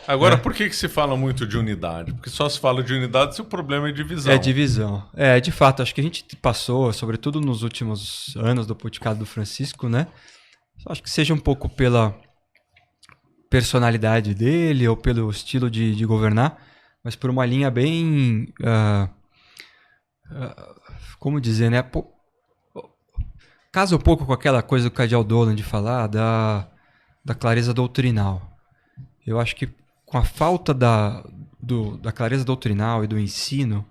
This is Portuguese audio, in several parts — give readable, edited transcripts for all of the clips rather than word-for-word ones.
Agora, por que se fala muito de unidade? Porque só se fala de unidade se o problema é divisão. É divisão. De fato, acho que a gente passou, sobretudo nos últimos anos do Pontificado do Francisco, né? Acho que seja um pouco pela personalidade dele ou pelo estilo de governar, mas por uma linha bem... como dizer, né? Casa um pouco com aquela coisa do Cardeal Dolan de falar da clareza doutrinal. Eu acho que com a falta da clareza doutrinal e do ensino,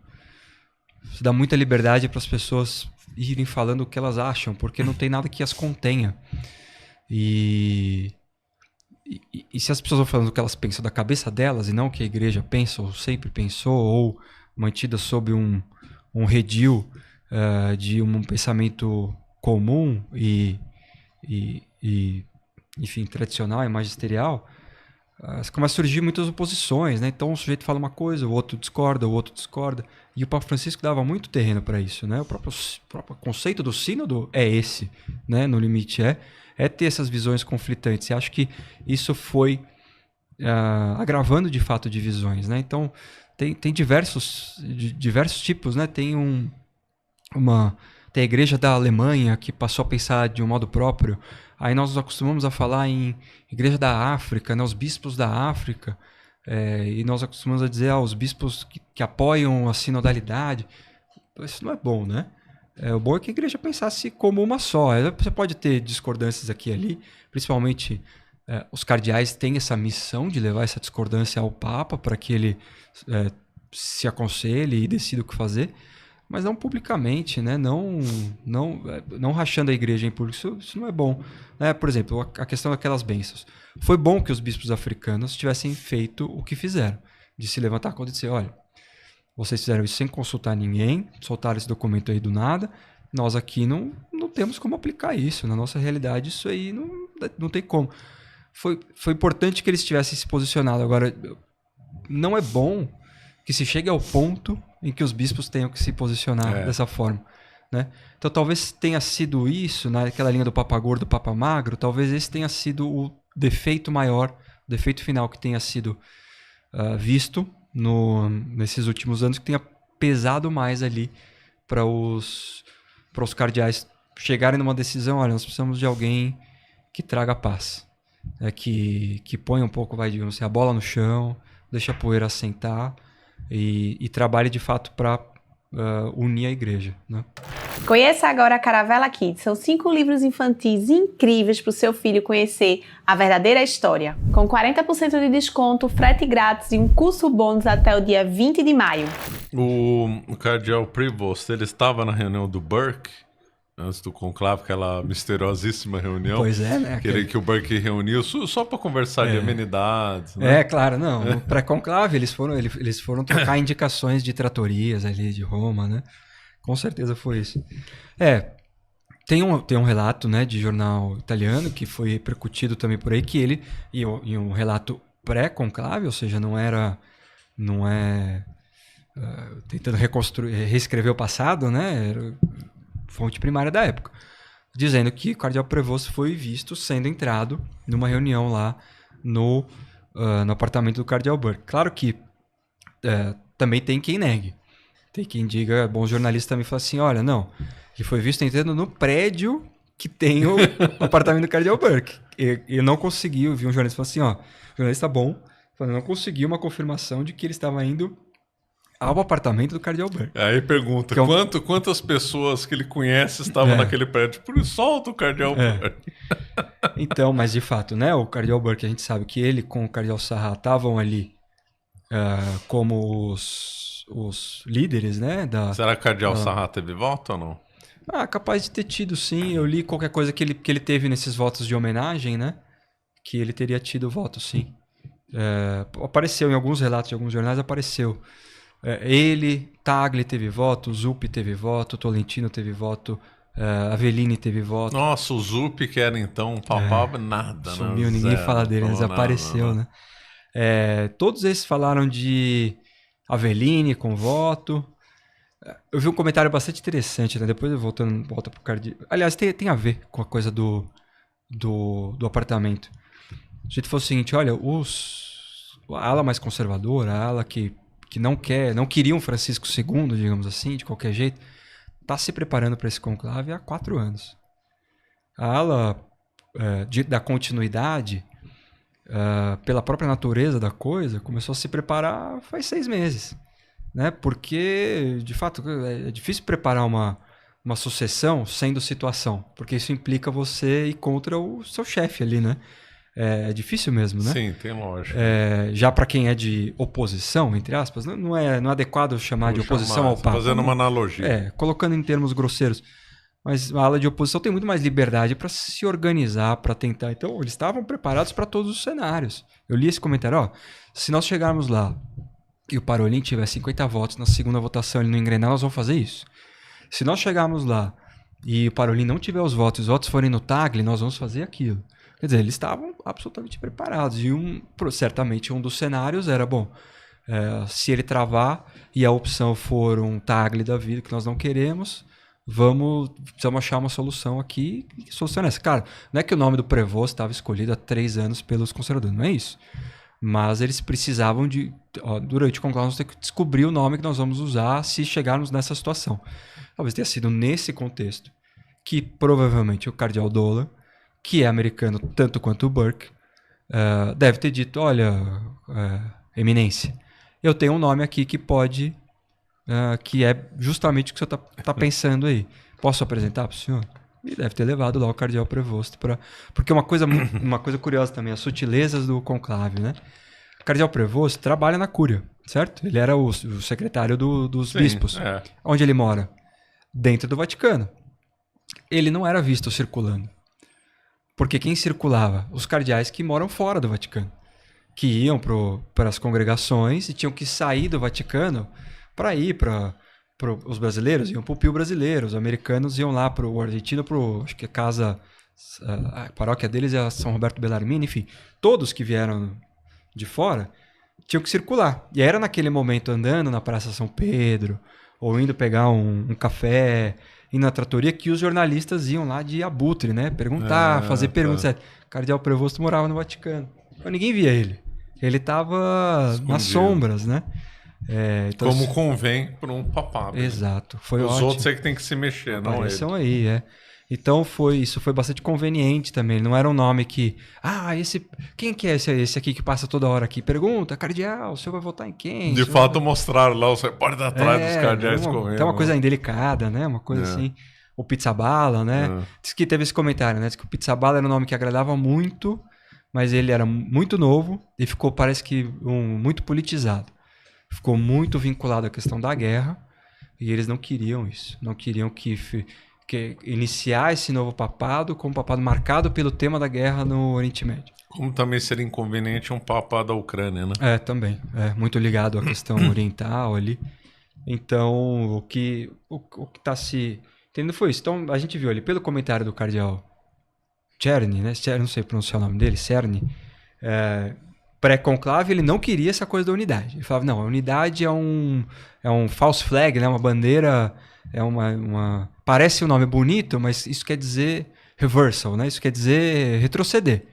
se dá muita liberdade para as pessoas irem falando o que elas acham, porque não tem nada que as contenha. E se as pessoas vão falando o que elas pensam da cabeça delas e não o que a igreja pensa ou sempre pensou, ou mantida sob um redil de um pensamento comum e enfim, tradicional e magisterial, começa a surgir muitas oposições, né? Então o sujeito fala uma coisa, o outro discorda, e o Papa Francisco dava muito terreno para isso, né? O próprio conceito do sínodo é esse, né? No limite é ter essas visões conflitantes. E acho que isso foi agravando de fato divisões, né? Então tem diversos tipos, né? Tem a igreja da Alemanha que passou a pensar de um modo próprio. Aí nós nos acostumamos a falar em igreja da África, né? Os bispos da África, e nós acostumamos a dizer os bispos que apoiam a sinodalidade. Isso não é bom, né? O bom é que a igreja pensasse como uma só. Você pode ter discordâncias aqui e ali, principalmente os cardeais têm essa missão de levar essa discordância ao Papa para que ele se aconselhe e decida o que fazer, mas não publicamente, né? Não rachando a igreja em público. Isso não é bom. Né? Por exemplo, a questão daquelas bênçãos. Foi bom que os bispos africanos tivessem feito o que fizeram, de se levantar contra e dizer, olha, vocês fizeram isso sem consultar ninguém, soltaram esse documento aí do nada, nós aqui não temos como aplicar isso. Na nossa realidade, isso aí não tem como. Foi importante que eles tivessem se posicionado. Agora, não é bom que se chegue ao ponto em que os bispos tenham que se posicionar dessa forma, né? Então talvez tenha sido isso, naquela linha do Papa Gordo, Papa Magro, talvez esse tenha sido o defeito maior, o defeito final que tenha sido visto nesses últimos anos, que tenha pesado mais ali para os cardeais chegarem numa decisão, olha, nós precisamos de alguém que traga paz, que ponha um pouco, digamos assim, a bola no chão, deixa a poeira assentar, e trabalhe de fato para unir a igreja, né? Conheça agora a Caravela Kids. São 5 livros infantis incríveis para o seu filho conhecer a verdadeira história. Com 40% de desconto, frete grátis e um curso bônus até o dia 20 de maio. O cardeal Prevost, ele estava na reunião do Burke, antes do conclave, aquela misteriosíssima reunião. Pois é, né? Que o Burke reuniu só para conversar de amenidades. Né? Claro, não. No pré-conclave eles foram trocar indicações de tratorias ali de Roma, né? Com certeza foi isso. Tem um relato, né, de jornal italiano que foi repercutido também por aí, que ele, e um relato pré-conclave, ou seja, não é tentando reescrever o passado, né? Era fonte primária da época, dizendo que o cardeal Prevost foi visto sendo entrado numa reunião lá no apartamento do cardeal Burke. Claro que também tem quem negue. Tem quem diga, bom jornalista também fala assim, olha, não, ele foi visto entrando no prédio que tem o apartamento do cardeal Burke. E não conseguiu, vi um jornalista falando assim, jornalista bom, não conseguiu uma confirmação de que ele estava indo ao apartamento do cardeal Burke. Aí pergunta, quantas pessoas que ele conhece estavam naquele prédio? Por isso, solta o cardeal Burke. Então, mas de fato, né, o cardeal Burke, a gente sabe que ele com o cardeal Sarrat estavam ali como os líderes, né? Será que o cardeal Sarrat teve voto ou não? Capaz de ter tido, sim. Eu li qualquer coisa que ele teve nesses votos de homenagem, né? Que ele teria tido voto, sim. Apareceu em alguns relatos de alguns jornais, apareceu. Ele, Tagle teve voto, Zuppi teve voto, Tolentino teve voto, Avellini teve voto. Nossa, o Zuppi, que era então palpável, nada, né? Sumiu, ninguém fala dele, desapareceu, né? Todos esses falaram de Avellini com voto. Eu vi um comentário bastante interessante, né? Depois eu volta pro cardeal. Aliás, tem a ver com a coisa do apartamento. O jeito foi o seguinte, olha, os a ala mais conservadora, a ala que não queria um Francisco II, digamos assim, de qualquer jeito, está se preparando para esse conclave há 4 anos. A ala da continuidade, pela própria natureza da coisa, começou a se preparar faz 6 meses. Né? Porque, de fato, é difícil preparar uma sucessão sendo situação, porque isso implica você ir contra o seu chefe ali, né? É difícil mesmo, né? Sim, tem lógica. Já para quem é de oposição, entre aspas, não é adequado chamar de oposição ao Papa. Fazendo uma analogia. Colocando em termos grosseiros. Mas a ala de oposição tem muito mais liberdade para se organizar, para tentar. Então, eles estavam preparados para todos os cenários. Eu li esse comentário, se nós chegarmos lá e o Parolin tiver 50 votos, na segunda votação ele não engrenar, nós vamos fazer isso. Se nós chegarmos lá e o Parolin não tiver os votos forem no Tagle, nós vamos fazer aquilo. Quer dizer, eles estavam absolutamente preparados. E certamente um dos cenários era, se ele travar e a opção for um Tagle da vida que nós não queremos, precisamos achar uma solução aqui. E que solução é essa? Cara, não é que o nome do Prevost estava escolhido há 3 anos pelos conservadores, não é isso. Mas eles precisavam durante o conclave, nós temos que descobrir o nome que nós vamos usar se chegarmos nessa situação. Talvez tenha sido nesse contexto que provavelmente o cardeal Dolan, que é americano tanto quanto o Burke, deve ter dito, olha, eminência, eu tenho um nome aqui que pode, que é justamente o que o senhor está pensando aí. Posso apresentar para o senhor? E deve ter levado lá o cardeal Prevost para... Porque uma coisa curiosa também, as sutilezas do conclave, né? O cardeal Prevost trabalha na Cúria, certo? Ele era o secretário dos bispos. Onde ele mora? Dentro do Vaticano. Ele não era visto circulando. Porque quem circulava? Os cardeais que moram fora do Vaticano. Que iam para as congregações e tinham que sair do Vaticano para ir para... Os brasileiros iam para o Pio brasileiro, os americanos iam lá para o argentino, acho que a paróquia deles é a São Roberto Bellarmine, enfim. Todos que vieram de fora tinham que circular. E era naquele momento andando na Praça São Pedro, ou indo pegar um café, indo na tratoria, que os jornalistas iam lá de abutre, né? Perguntar, fazer perguntas. O cardeal Prevost morava no Vaticano. Então ninguém via ele. Ele estava nas sombras, né? Então, como convém para um papado. Exato. Foi Os ótimo. outros é que tem que se mexer, não apareçam aí, Então isso foi bastante conveniente também. Não era um nome que... quem que é esse aqui que passa toda hora aqui? Pergunta, cardeal, o senhor vai votar em quem? De fato, mostraram lá o repórter atrás dos cardeais correndo. Tem uma coisa indelicada, né? Uma coisa assim. O Pizzaballa, né? Diz que teve esse comentário, né? Diz que o Pizzaballa era um nome que agradava muito, mas ele era muito novo e ficou, parece que, muito politizado. Ficou muito vinculado à questão da guerra e eles não queriam isso. Não queriam que iniciar esse novo papado como um papado marcado pelo tema da guerra no Oriente Médio. Como também seria inconveniente um papado da Ucrânia, né? Também. Muito ligado à questão oriental ali. Então, o que está se entendendo foi isso. Então, a gente viu ali, pelo comentário do cardeal Czerny, né? Não sei pronunciar o nome dele, Czerny, pré-conclave, ele não queria essa coisa da unidade. Ele falava, não, a unidade é um false flag, né? Uma bandeira, parece um nome bonito, mas isso quer dizer reversal, né? Isso quer dizer retroceder.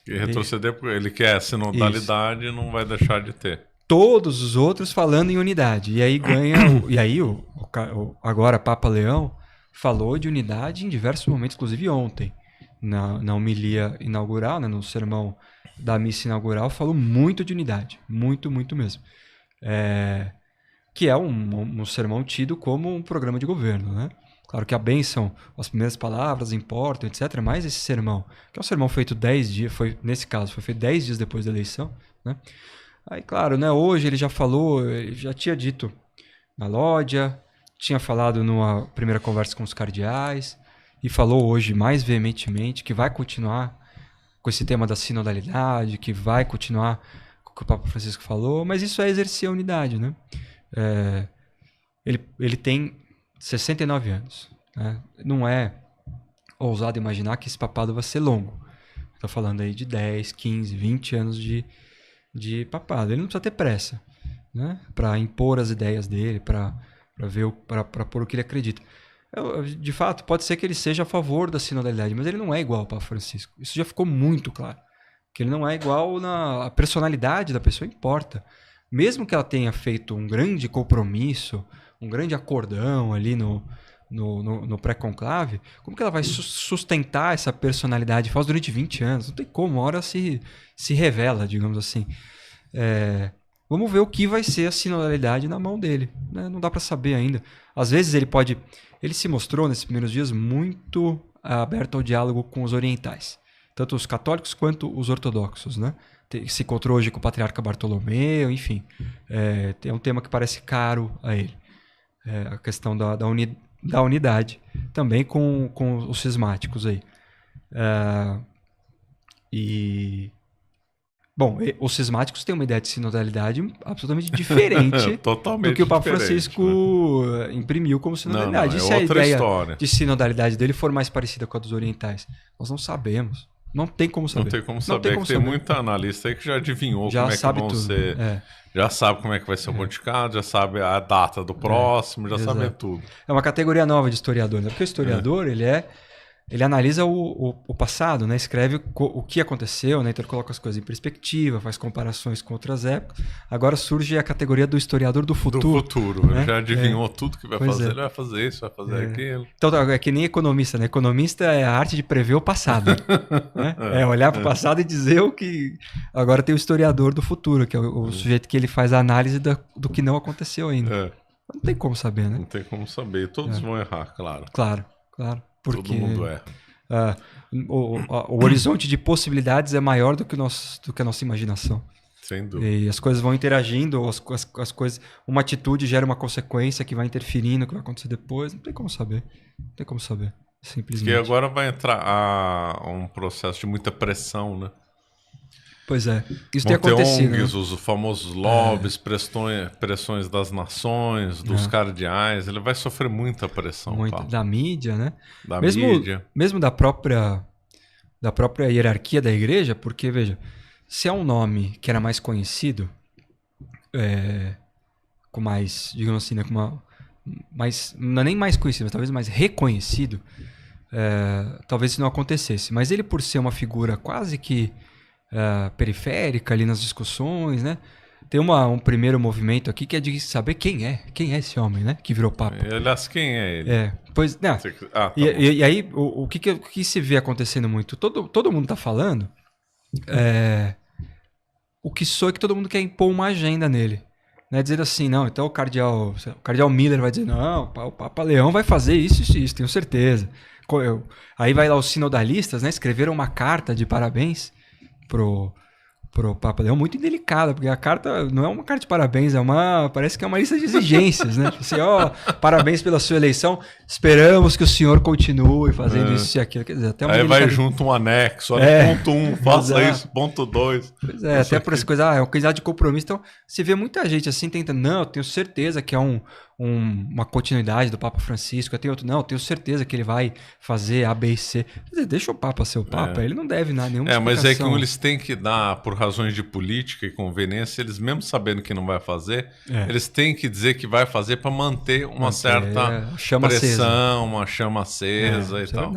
E retroceder porque ele quer essa sinodalidade e não vai deixar de ter. Todos os outros falando em unidade. E aí agora Papa Leão falou de unidade em diversos momentos, inclusive ontem, na homilia inaugural, né? No sermão da missa inaugural, falou muito de unidade. Muito, muito mesmo. Que é um sermão tido como um programa de governo, né? Claro que a bênção, as primeiras palavras importam, etc. Mas esse sermão, que é um sermão feito 10 dias, nesse caso, foi feito 10 dias depois da eleição, né? Aí, claro, né? Hoje ele já falou, ele já tinha dito na Lógia, tinha falado numa primeira conversa com os cardeais, e falou hoje mais veementemente que vai continuar com esse tema da sinodalidade, que vai continuar com o que o Papa Francisco falou, mas isso é exercer a unidade, né? Ele tem 69 anos, né? Não é ousado imaginar que esse papado vai ser longo. Estou falando aí de 10, 15, 20 anos de papado. Ele não precisa ter pressa, né? Para impor as ideias dele, para pôr o que ele acredita. De fato, pode ser que ele seja a favor da sinodalidade, mas ele não é igual ao Papa Francisco. Isso já ficou muito claro. Que ele não é igual a personalidade da pessoa importa. Mesmo que ela tenha feito um grande compromisso, um grande acordão ali no pré-conclave, como que ela vai sustentar essa personalidade falsa durante 20 anos? Não tem como, uma hora se revela, digamos assim. Vamos ver o que vai ser a sinodalidade na mão dele, né? Não dá para saber ainda. Às vezes ele se mostrou nesses primeiros dias muito aberto ao diálogo com os orientais, tanto os católicos quanto os ortodoxos, né? Se encontrou hoje com o patriarca Bartolomeu, enfim. É um tema que parece caro a ele. A questão da unidade, também com os cismáticos aí. Bom, os cismáticos têm uma ideia de sinodalidade absolutamente diferente Totalmente do que o Papa diferente, Francisco imprimiu como sinodalidade. Não, e se a outra ideia história. de sinodalidade dele for mais parecida com a dos orientais? Nós não sabemos. Não tem como saber. Não tem como saber. Tem muita analista aí que já adivinhou como é que vão ser. Já sabe como é que vai ser o pontificado, já sabe a data do próximo, já sabe tudo. É uma categoria nova de historiador, né? Porque o historiador, ele analisa o passado, né? Escreve o que aconteceu, né? Então ele coloca as coisas em perspectiva, faz comparações com outras épocas. Agora surge a categoria do historiador do futuro. Do futuro, né? Já adivinhou tudo que vai fazer. É. Ele vai fazer isso, vai fazer aquilo. Então é que nem economista, né? Economista é a arte de prever o passado. Né? É olhar para o passado e dizer o que... Agora tem o historiador do futuro, que é o sujeito que ele faz a análise do que não aconteceu ainda. Não tem como saber, né? Não tem como saber. Todos vão errar, claro. Claro. Porque, todo mundo erra. O horizonte de possibilidades é maior do que a nossa imaginação. Sem dúvida. E as coisas vão interagindo, as coisas, uma atitude gera uma consequência que vai interferindo, que vai acontecer depois. Não tem como saber. Simplesmente. Porque agora vai entrar um processo de muita pressão, né? Pois é. Isso tem acontecido. ONGs, né? Os famosos lobbies, pressões das nações, dos cardeais. Ele vai sofrer muita pressão. Da mídia, né? Mídia. Mesmo da própria hierarquia da igreja, porque, veja, se é um nome que era mais conhecido, com mais, digamos assim, né, com uma mais, não é nem mais conhecido, mas talvez mais reconhecido, talvez isso não acontecesse. Mas ele, por ser uma figura quase que periférica ali nas discussões, né? Tem um primeiro movimento aqui que é de saber quem é esse homem, né? Que virou papa. Aliás, quem é ele? Pois, não. E aí, o que se vê acontecendo muito? Todo mundo tá falando, o que soa é que todo mundo quer impor uma agenda nele. Né? Dizer assim, não, então o cardeal Miller vai dizer, não, o Papa Leão vai fazer isso, tenho certeza. Aí vai lá os sinodalistas, né? Escreveram uma carta de parabéns pro Papa Leão, muito indelicada, porque a carta não é uma carta de parabéns, parece que é uma lista de exigências, né? Tipo assim, parabéns pela sua eleição, esperamos que o senhor continue fazendo isso e aquilo. Quer dizer, até aí vai junto um anexo, ponto 1, faça isso, ponto 2. Pois até por essa coisa, é uma coisa de compromisso. Então, se vê muita gente assim tentando, não, eu tenho certeza que é uma continuidade do Papa Francisco, eu tenho certeza que ele vai fazer A, B e C. Quer dizer, deixa o Papa ser o Papa, ele não deve dar nenhuma explicação. Mas é que eles têm que dar, por razões de política e conveniência, eles mesmo sabendo que não vai fazer, eles têm que dizer que vai fazer para manter uma certa pressão, uma chama acesa e tal.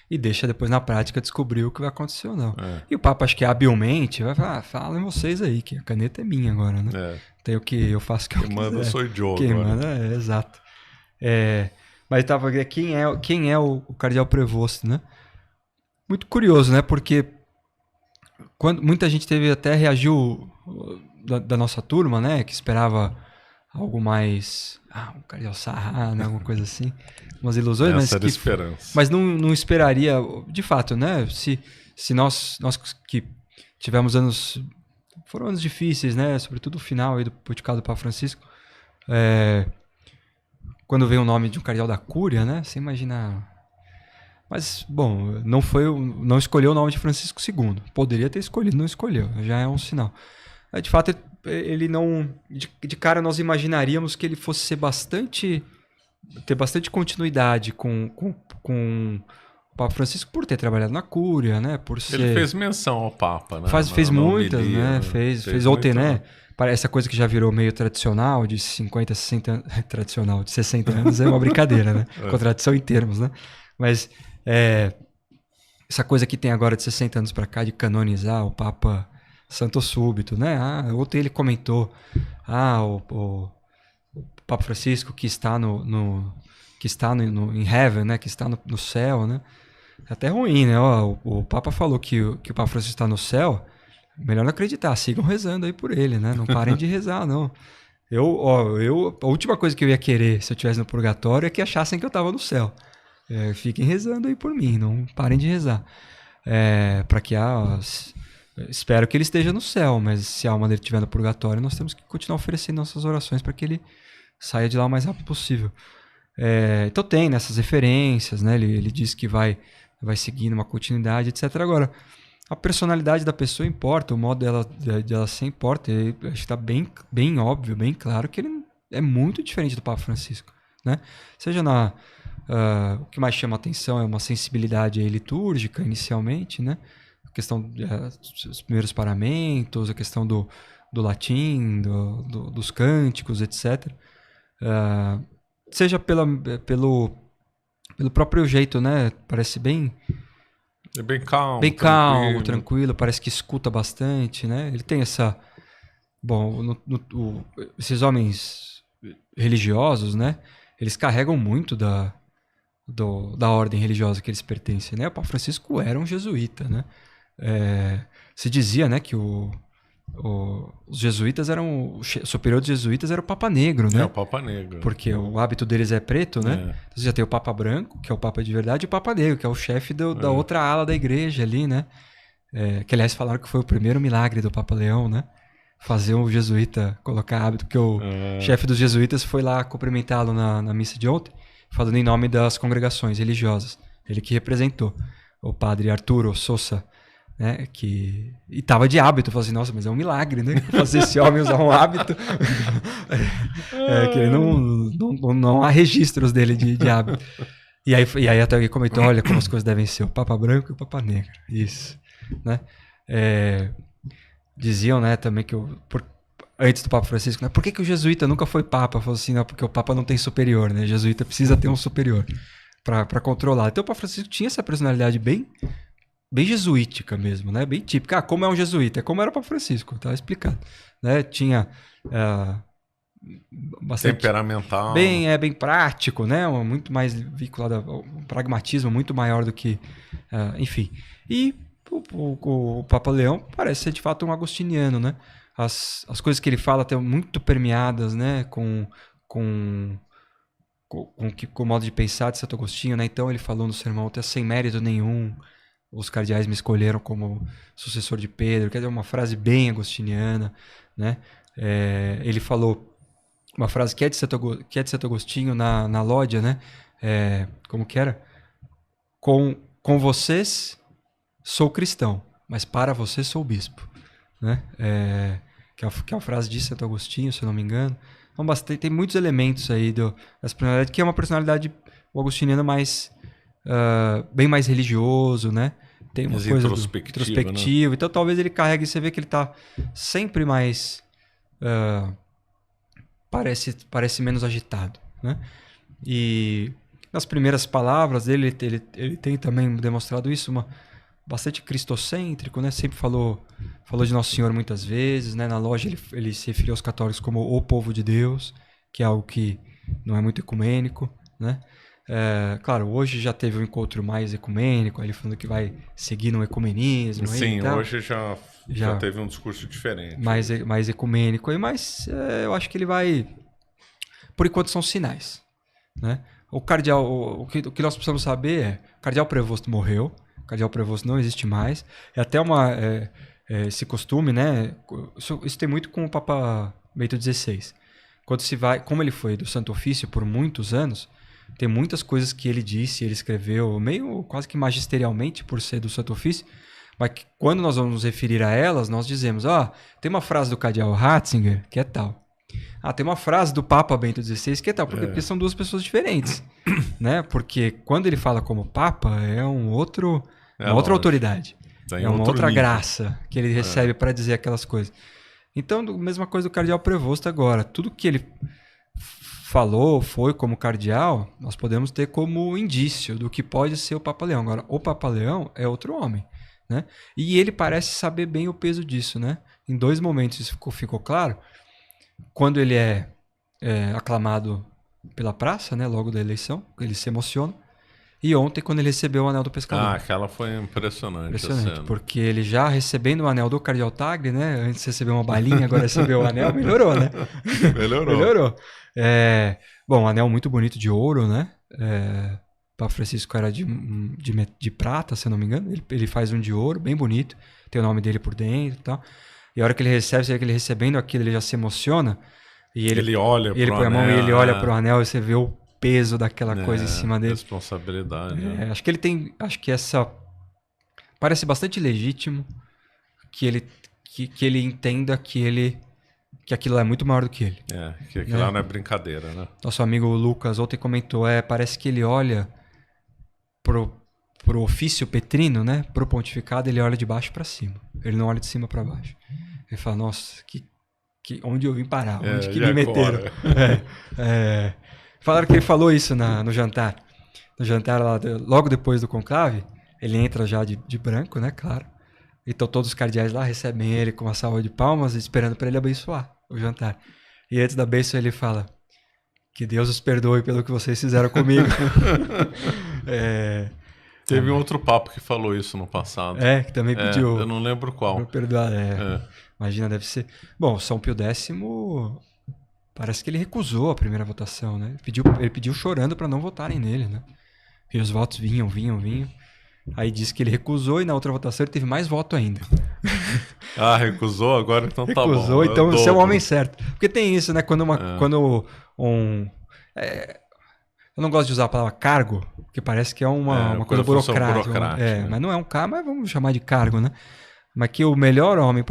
E deixa depois na prática descobrir o que vai acontecer ou não. E o Papa, acho que habilmente, vai falar, falem vocês aí, que a caneta é minha agora, né? Tem o que eu faço que eu quiser. Quem manda sou eu Quem agora. manda exato. Mas tava quem é o cardeal Prevost, né? Muito curioso, né? Porque quando muita gente até reagiu da nossa turma, né? Que esperava algo mais... um cardeal Sarra, né? Alguma coisa assim. Umas ilusões, mas não esperaria... De fato, né? Se nós que tivemos anos... Foram anos difíceis, né? Sobretudo o final aí do pontificado do Papa Francisco. Quando veio o nome de um cardeal da Cúria, né? Você imagina... Mas, bom, não escolheu o nome de Francisco II. Poderia ter escolhido, não escolheu. Já é um sinal. De fato, ele não... De cara, nós imaginaríamos que ele fosse ter bastante continuidade com o Papa Francisco por ter trabalhado na Cúria, né? Ele fez menção ao Papa, né? Fez muitas, né? Fez ontem, né? Essa coisa que já virou meio tradicional, de 50, 60... Tradicional, de 60 anos é uma brincadeira, né? Contradição em termos, né? Mas essa coisa que tem agora de 60 anos para cá de canonizar o Papa Santo Súbito, né? Ontem ele comentou, o Papa Francisco que está em heaven, né? Que está no céu, né? É até ruim, né? O Papa falou que o Papa Francisco está no céu. Melhor não acreditar, sigam rezando aí por ele, né? Não parem de rezar, não. A última coisa que eu ia querer se eu estivesse no purgatório é que achassem que eu estava no céu. Fiquem rezando aí por mim, não parem de rezar. Para que espero que ele esteja no céu, mas se a alma dele estiver no purgatório, nós temos que continuar oferecendo nossas orações para que ele saia de lá o mais rápido possível. Então tem nessas referências, né? Ele diz que vai seguindo uma continuidade, etc. Agora, a personalidade da pessoa importa, o modo dela ser importa. Acho que está bem óbvio, bem claro que ele é muito diferente do Papa Francisco, né? Seja o que mais chama atenção é uma sensibilidade litúrgica inicialmente, né? A questão dos primeiros paramentos, a questão do latim, dos cânticos, etc. Seja pelo próprio jeito, né? Parece bem... É bem calmo. Bem calmo, tranquilo, parece que escuta bastante, né? Ele tem essa... Bom, esses homens religiosos, né? Eles carregam muito da ordem religiosa que eles pertencem, né? O Papa Francisco era um jesuíta, né? Se dizia, né, que os jesuítas o superior dos jesuítas era o Papa Negro, né? O Papa Negro. Porque o hábito deles é preto, né? Então você já tem o Papa Branco, que é o Papa de verdade, e o Papa Negro, que é o chefe da outra ala da igreja ali, né? Que aliás falaram que foi o primeiro milagre do Papa Leão, né? Fazer um jesuíta colocar hábito, que o chefe dos jesuítas foi lá cumprimentá-lo na missa de ontem, falando em nome das congregações religiosas. Ele que representou o padre Arturo Sousa, né, e estava de hábito. Eu falei assim, nossa, mas é um milagre, né? Fazer esse homem usar um hábito. Que ele não há registros dele de hábito. E aí até alguém comentou, olha como as coisas devem ser, o Papa Branco e o Papa Negro. Isso, né? Diziam, né, também que antes do Papa Francisco, né, por que o jesuíta nunca foi Papa? Eu falei assim, não, porque o Papa não tem superior, né? O jesuíta precisa ter um superior para controlar. Então o Papa Francisco tinha essa personalidade bem jesuítica mesmo, né? Bem típica. Como é um jesuíta? É como era o Papa Francisco, tá explicado. Né? Tinha bastante... Temperamental. Bem prático, né? Muito mais vinculado ao pragmatismo, muito maior do que... enfim. E o Papa Leão parece ser de fato um agostiniano, né? As coisas que ele fala estão muito permeadas, né? Com o modo de pensar de Santo Agostinho, né? Então ele falou no sermão, até sem mérito nenhum, os cardeais me escolheram como sucessor de Pedro, quer dizer, uma frase bem agostiniana, né? Ele falou uma frase que é de Santo Agostinho na Lódia, né? Como que era? Com vocês sou cristão, mas para vocês sou bispo, né? Que é uma frase de Santo Agostinho, se eu não me engano. Então, tem muitos elementos aí dessa personalidade, que é uma personalidade, o agostiniano, bem mais religioso, né? Tem uma coisa introspectiva, né? Então talvez ele carregue, você vê que ele está sempre mais parece menos agitado, né? E nas primeiras palavras dele, ele tem também demonstrado isso, bastante cristocêntrico, né? Sempre falou de Nosso Senhor muitas vezes, né? Na loja ele se referiu aos católicos como o povo de Deus, que é algo que não é muito ecumênico, né? Claro, hoje já teve um encontro mais ecumênico, ele falando que vai seguir no ecumenismo. Sim, hoje já teve um discurso diferente. Mais ecumênico, mas eu acho que ele vai... Por enquanto são sinais, né? O cardeal, o que nós precisamos saber é, o cardeal Prevost morreu, o cardeal Prevost não existe mais, é até esse costume, né? Isso tem muito com o Papa Bento XVI. Quando se vai, como ele foi do Santo Ofício por muitos anos, tem muitas coisas que ele disse, ele escreveu meio quase que magisterialmente por ser do Santo Ofício, mas que quando nós vamos nos referir a elas, nós dizemos, tem uma frase do cardeal Ratzinger que é tal. Tem uma frase do Papa Bento XVI que é tal, porque são duas pessoas diferentes, né? Porque quando ele fala como Papa, é uma outra autoridade, é uma outra nível. Graça que ele recebe para dizer aquelas coisas. Então, mesma coisa do cardeal Prevost agora. Tudo que ele foi como cardeal, nós podemos ter como indício do que pode ser o Papa Leão. Agora, o Papa Leão é outro homem, né? E ele parece saber bem o peso disso, né? Em 2 momentos isso ficou claro. Quando ele é aclamado pela praça, né? Logo da eleição, ele se emociona. E ontem, quando ele recebeu o anel do pescador. Aquela foi impressionante. Impressionante, porque ele já recebendo o anel do cardeal Tagle, né? Antes recebeu uma balinha, agora recebeu o anel, melhorou, né? Melhorou. Bom, um anel muito bonito de ouro, né? O Papa Francisco era de prata, se eu não me engano. Ele faz um de ouro, bem bonito. Tem o nome dele por dentro e tal. E a hora que ele recebe, você vê que ele recebendo aquilo, ele já se emociona. E ele olha pro anel. Ele põe a mão e ele olha pro anel e você vê o peso daquela coisa em cima dele. Responsabilidade. Acho que ele tem... Acho que essa... Parece bastante legítimo que ele entenda que aquilo é muito maior do que ele. Que aquilo lá não é brincadeira, né? Nosso amigo Lucas ontem comentou, parece que ele olha pro ofício petrino, né? Pro pontificado, ele olha de baixo para cima. Ele não olha de cima para baixo. Ele fala, nossa, onde eu vim parar? Onde que me meteram? Falaram que ele falou isso no jantar. No jantar lá, logo depois do conclave, ele entra já de branco, né? Claro. Então todos os cardeais lá recebem ele com uma salva de palmas, esperando para ele abençoar o jantar. E antes da bênção ele fala, que Deus os perdoe pelo que vocês fizeram comigo. Teve um outro papo que falou isso no passado. Que também pediu. Eu não lembro qual. Pra perdoar, Imagina, deve ser. Bom, São Pio X, parece que ele recusou a primeira votação, né? Ele pediu chorando para não votarem nele, né? E os votos vinham. Aí disse que ele recusou e na outra votação ele teve mais voto ainda. Recusou? Agora então tá bom. Recusou, então você é o homem certo. Porque tem isso, né? Quando eu não gosto de usar a palavra cargo, porque parece que é uma coisa burocrática. Mas não é um cargo, mas vamos chamar de cargo, né? Mas que o melhor homem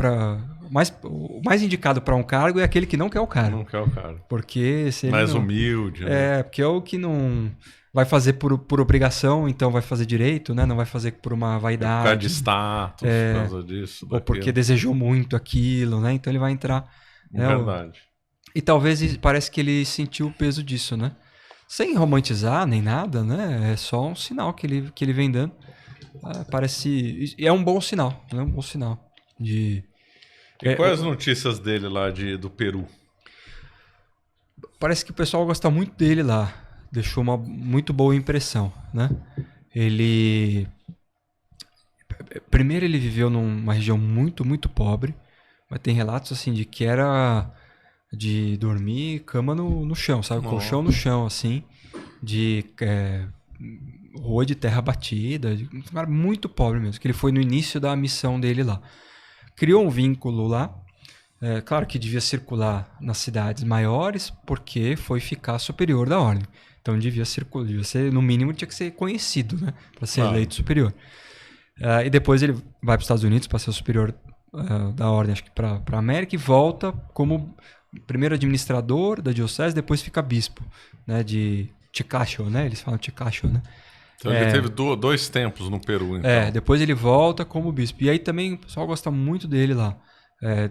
o mais indicado para um cargo é aquele que não quer o cargo. Não quer o cargo. Porque se ele mais humilde. Né? Porque é o que não vai fazer por obrigação, então vai fazer direito, né? Não vai fazer por uma vaidade. Por causa de status, por causa disso. Ou porque desejou muito aquilo, né? Então ele vai entrar. Verdade. E talvez parece que ele sentiu o peso disso, né? Sem romantizar nem nada, né? É só um sinal que ele vem dando. Parece... É um bom sinal, né? Um bom sinal. E quais as notícias dele lá do Peru? Parece que o pessoal gosta muito dele lá. Deixou uma muito boa impressão, né? Primeiro ele viveu numa região muito, muito pobre. Mas tem relatos assim de que era de dormir cama no chão, sabe? Colchão no chão, assim. De rua de terra batida. Um cara muito pobre mesmo. Que ele foi no início da missão dele lá. Criou um vínculo lá. Claro que devia circular nas cidades maiores, porque foi ficar superior da ordem. Então devia ser, no mínimo, tinha que ser conhecido, né? Para ser eleito superior. E depois ele vai para os Estados Unidos para ser o superior da ordem, acho que para a América, e volta como primeiro administrador da diocese, depois fica bispo, né? De Chicacho, né? Eles falam Chicacho, né? Então ele teve 2 tempos no Peru, então. Depois ele volta como bispo. E aí também o pessoal gosta muito dele lá.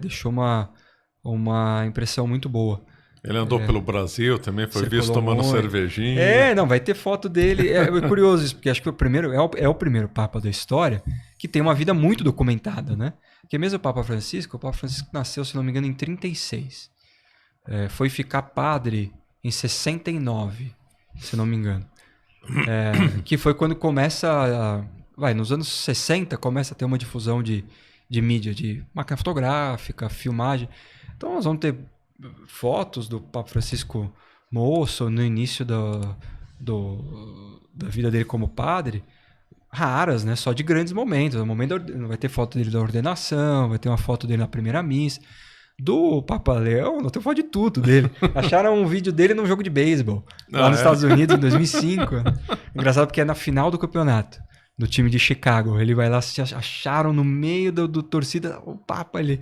Deixou uma impressão muito boa. Ele andou pelo Brasil também, foi visto tomando cervejinha. Não, vai ter foto dele. É curioso isso, porque acho que o primeiro Papa da história que tem uma vida muito documentada, né? Porque mesmo o Papa Francisco nasceu, se não me engano, em 36. Foi ficar padre em 69, se não me engano. Que foi quando começa... nos anos 60 começa a ter uma difusão de mídia, de máquina fotográfica, filmagem. Então nós vamos ter fotos do Papa Francisco moço no início da vida dele como padre, raras, né? Só de grandes momentos. Vai ter foto dele da ordenação, vai ter uma foto dele na primeira missa. Do Papa Leão, não tem foto de tudo dele. Acharam um vídeo dele num jogo de beisebol lá nos Estados Unidos em 2005. Engraçado porque é na final do campeonato do time de Chicago. Ele vai lá, acharam no meio do torcida o Papa ali.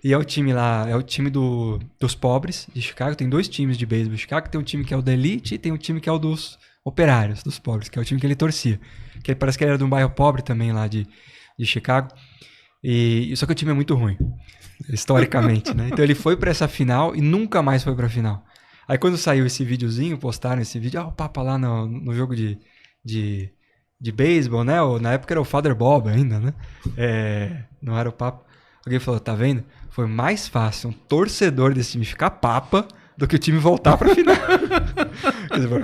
E é o time lá, é o time dos pobres de Chicago. Tem 2 times de beisebol de Chicago. Tem um time que é o da elite e tem um time que é o dos operários, dos pobres, que é o time que ele torcia. Que parece que ele era de um bairro pobre também lá de Chicago. Só que o time é muito ruim, historicamente, né? Então ele foi para essa final e nunca mais foi para a final. Aí quando saiu esse videozinho, postaram esse vídeo, o Papa lá no jogo de beisebol, né? Na época era o Father Bob ainda, né? Não era o Papa. Alguém falou, tá vendo? Foi mais fácil um torcedor desse time ficar Papa do que o time voltar pra final.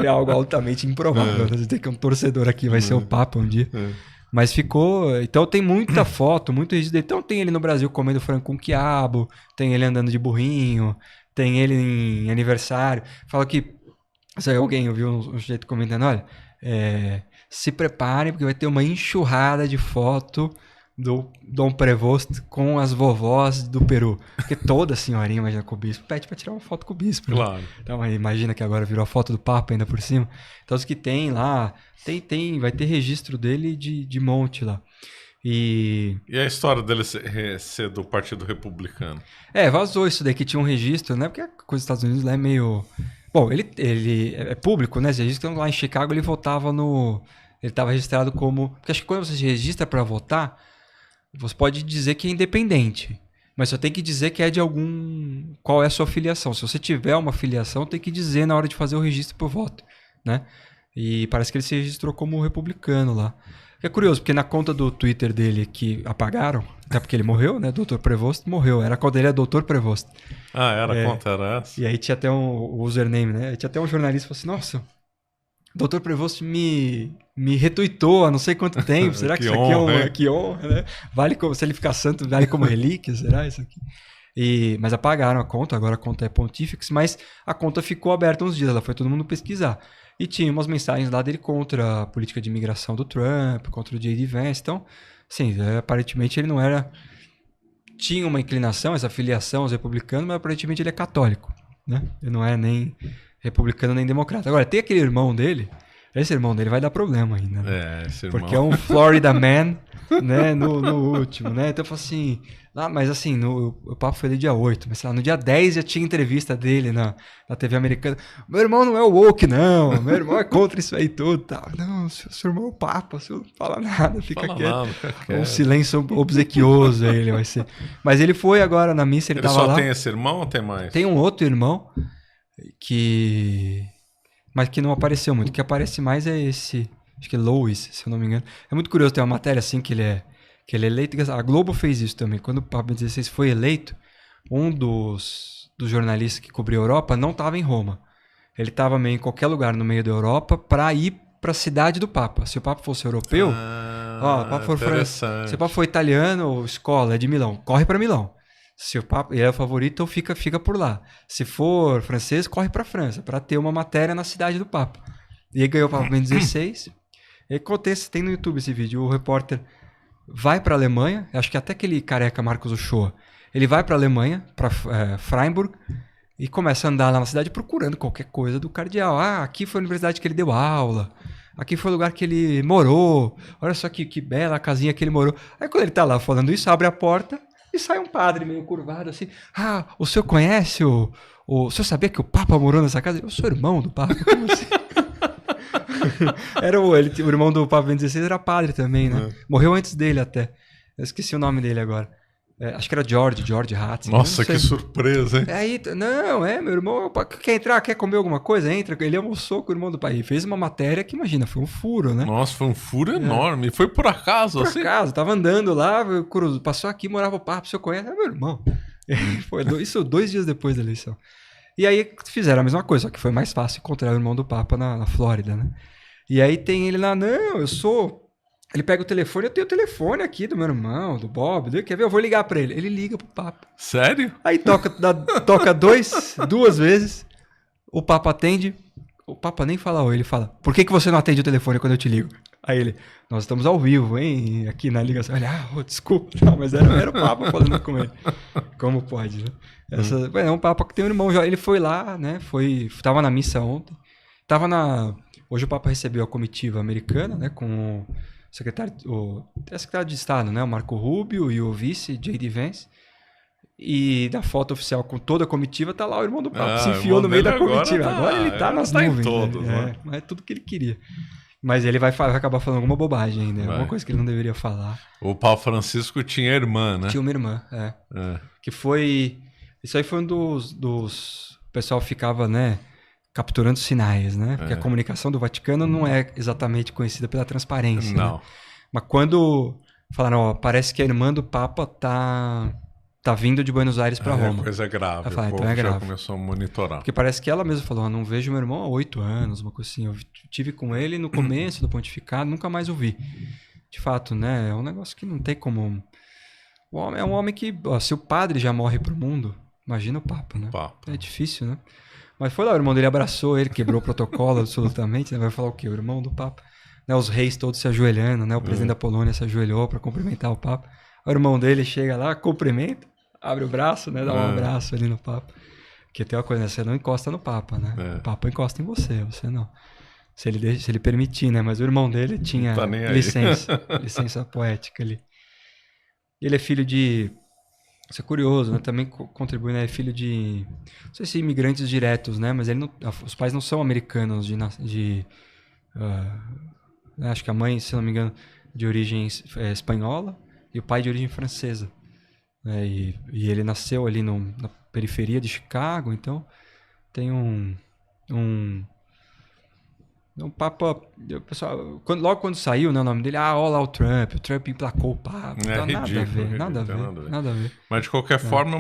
É algo altamente improvável. Você tem que um torcedor aqui vai ser o Papa um dia. Mas ficou... Então tem muita foto, muito registro dele. Então tem ele no Brasil comendo frango com quiabo, tem ele andando de burrinho, tem ele em aniversário. Fala que... Se alguém ouviu um jeito comentando, olha, se preparem porque vai ter uma enxurrada de foto do Dom Prevost com as vovós do Peru. Porque toda senhorinha, imagina, com o bispo, pede pra tirar uma foto com o bispo. Claro. Né? Então imagina que agora virou a foto do Papa ainda por cima. Então os que tem lá, vai ter registro dele de monte lá. E a história dele ser do Partido Republicano? Vazou isso daí, que tinha um registro, né? Porque a coisa dos Estados Unidos lá é meio... Bom, ele é público, né? Esse registro, lá em Chicago ele votava no... Ele estava registrado como... Porque acho que quando você se registra para votar, você pode dizer que é independente. Mas só tem que dizer que é de algum... Qual é a sua filiação. Se você tiver uma filiação, tem que dizer na hora de fazer o registro por voto, né? E parece que ele se registrou como republicano lá. É curioso, porque na conta do Twitter dele que apagaram, até porque ele morreu, né? Dr. Prevost morreu. A conta dele é Dr. Prevost. A conta era essa? E aí tinha até um username, né? Tinha até um jornalista que falou assim, nossa, Dr. Prevost me retweetou há não sei quanto tempo. Será que isso aqui é um... Que honra, né? Vale como... Se ele ficar santo, vale como relíquia, será isso aqui? Mas apagaram a conta, agora a conta é Pontifex, mas a conta ficou aberta uns dias, ela foi todo mundo pesquisar. E tinha umas mensagens lá dele contra a política de imigração do Trump, contra o J.D. Vance. Então, assim, aparentemente ele não era... Tinha uma inclinação, essa filiação aos republicanos, mas aparentemente ele é católico, né? Ele não é nem republicano nem democrata. Agora, tem aquele irmão dele, esse irmão dele vai dar problema ainda. Né? Esse irmão. Porque é um Florida Man, né? No último, né? Então eu falo assim... mas assim, o papo foi dia 8, mas sei lá, no dia 10 já tinha entrevista dele na TV americana. Meu irmão não é o woke, não. Meu irmão é contra isso aí tudo. Tá. Não, seu irmão é o Papa, o senhor não fala nada, fica quieto. Um silêncio obsequioso aí ele vai ser. Mas ele foi agora na missa, ele tava lá. Ele só tem esse irmão ou tem mais? Tem um outro irmão mas que não apareceu muito. O que aparece mais é esse, acho que é Louis, se eu não me engano. É muito curioso, tem uma matéria assim que ele é eleito. A Globo fez isso também. Quando o Papa XVI foi eleito, um dos jornalistas que cobriu a Europa não estava em Roma. Ele estava meio em qualquer lugar no meio da Europa para ir para a cidade do Papa. Se o Papa fosse europeu, o Papa for francês. Se o Papa for italiano ou escola, é de Milão, corre para Milão. Se o Papa ele é o favorito, então fica por lá. Se for francês, corre para a França, para ter uma matéria na cidade do Papa. E aí ganhou o Papa Bento XVI. E acontece, tem no YouTube esse vídeo, o repórter vai para a Alemanha, acho que até aquele careca Marcos Uchoa, ele vai para a Alemanha, para Freiburg, e começa a andar lá na cidade procurando qualquer coisa do cardeal. Aqui foi a universidade que ele deu aula, aqui foi o lugar que ele morou, olha só que bela a casinha que ele morou. Aí quando ele tá lá falando isso, abre a porta e sai um padre meio curvado assim. O senhor conhece o senhor sabia que o Papa morou nessa casa? Eu sou irmão do Papa, como assim? O irmão do Papa Bento XVI era padre também, né? Morreu antes dele até. Eu esqueci o nome dele agora. Acho que era George Hatz. Nossa, que surpresa, hein? Meu irmão quer entrar, quer comer alguma coisa? Entra. Ele almoçou com o irmão do pai. E fez uma matéria que, imagina, foi um furo, né? Nossa, foi um furo enorme. Foi por acaso, assim? Por acaso, tava andando lá, passou aqui, morava o Papa, o senhor conhece? É meu irmão. Foi isso 2 dias depois da eleição. E aí fizeram a mesma coisa, só que foi mais fácil encontrar o irmão do Papa na Flórida, né? E aí tem ele lá, eu sou... Ele pega o telefone, eu tenho o telefone aqui do meu irmão, do Bob, quer ver? Eu vou ligar pra ele. Ele liga pro Papa. Sério? Aí toca 2 vezes, o Papa atende, o Papa nem fala oi, ele fala, por que você não atende o telefone quando eu te ligo? Aí ele, nós estamos ao vivo, hein, aqui na ligação. Ele, desculpa, não, mas era o Papa falando com ele. Como pode, né? É um Papa que tem um irmão, ele foi lá, né, tava na missa ontem, hoje o Papa recebeu a comitiva americana, né, com o secretário de Estado, né, o Marco Rubio e o vice, J.D. Vance, e da foto oficial com toda a comitiva tá lá o irmão do Papa, se enfiou no meio da comitiva. Agora ele tá nas nuvens, todos, né? Mas é tudo que ele queria. Mas ele vai acabar falando alguma bobagem ainda, alguma coisa que ele não deveria falar. O Papa Francisco tinha irmã, né? Tinha uma irmã, Que foi... Isso aí foi um dos o pessoal ficava, né, capturando sinais, né? Porque a comunicação do Vaticano não é exatamente conhecida pela transparência. Não. Né? Mas quando falaram, ó, parece que a irmã do Papa tá vindo de Buenos Aires para Roma. É coisa grave. Ela fala, o povo então é grave. já começou a monitorar. Porque parece que ela mesma falou, não vejo meu irmão há 8 anos, uma coisa assim. Eu tive com ele no começo do pontificado, nunca mais o vi. De fato, né? É um negócio que não tem como... O homem é um homem que, ó, se o padre já morre pro mundo, imagina o Papa, né? É difícil, né? Mas foi lá, o irmão dele abraçou ele, quebrou o protocolo absolutamente, né? Vai falar o quê? O irmão do Papa. Né? Os reis todos se ajoelhando, né? O presidente da Polônia se ajoelhou para cumprimentar o Papa. O irmão dele chega lá, cumprimenta, abre o braço, né? Dá um abraço ali no Papa. Porque tem uma coisa, né? Você não encosta no Papa, né? O Papa encosta em você não. Se ele permitir, né? Mas o irmão dele tinha licença poética ali. Ele é filho de... Isso é curioso, né? Também contribui, né? É filho de... Não sei se imigrantes diretos, né? Mas os pais não são americanos acho que a mãe, se não me engano, de origem espanhola e o pai de origem francesa. E ele nasceu ali na periferia de Chicago, então tem um Papa... Pessoal, logo quando saiu, né, o nome dele, olha lá o Trump emplacou o Papa. Nada a ver. Mas de qualquer forma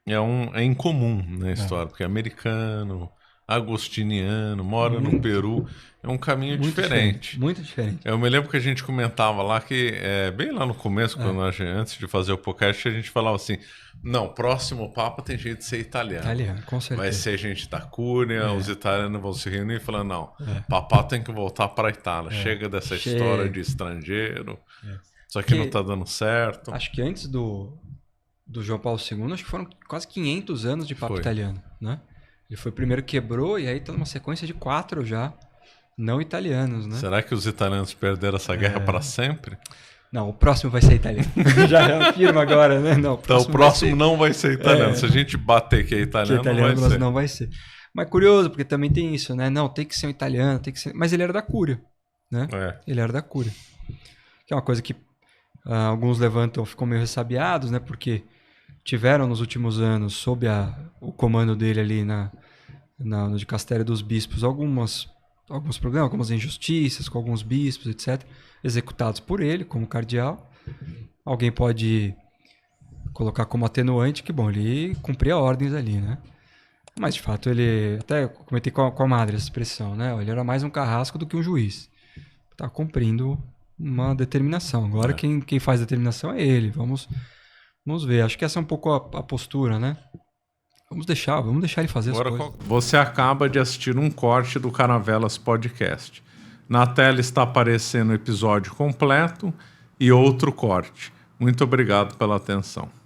é incomum na história, porque é americano, agostiniano, mora no Peru, é um caminho diferente. Muito diferente. Eu me lembro que a gente comentava lá que, bem lá no começo, antes de fazer o podcast, a gente falava assim, não, próximo Papa tem jeito de ser italiano. Italiano, com certeza. Vai ser gente da Cúria, os italianos vão se reunir e falar, não, Papa tem que voltar para a Itália, chega dessa história de estrangeiro, isso aqui não está dando certo. Acho que antes do João Paulo II, acho que foram quase 500 anos de Papa italiano, né? Ele foi o primeiro que quebrou e aí tá numa sequência de 4 já não italianos, né? Será que os italianos perderam essa guerra para sempre? Não, o próximo vai ser italiano. Já afirma agora, né? Não, então o próximo não vai ser italiano. Se a gente bater que é italiano, não vai ser. Mas curioso, porque também tem isso, né? Não, tem que ser um italiano, tem que ser... Mas ele era da Cúria, né? Ele era da Cúria. Que é uma coisa que alguns levantam, ficam meio ressabiados, né? Porque tiveram nos últimos anos, sob o comando dele ali no dicastério dos bispos, alguns problemas, algumas injustiças com alguns bispos, etc., executados por ele, como cardeal. Alguém pode colocar como atenuante que, bom, ele cumpria ordens ali, né? Mas, de fato, ele... Até comentei com a madre essa expressão, né? Ele era mais um carrasco do que um juiz. Tá cumprindo uma determinação. Agora, quem faz determinação é ele. Vamos ver. Acho que essa é um pouco a postura, né? Vamos deixar ele fazer as coisas. Você acaba de assistir um corte do Caravelas Podcast. Na tela está aparecendo o episódio completo e outro corte. Muito obrigado pela atenção.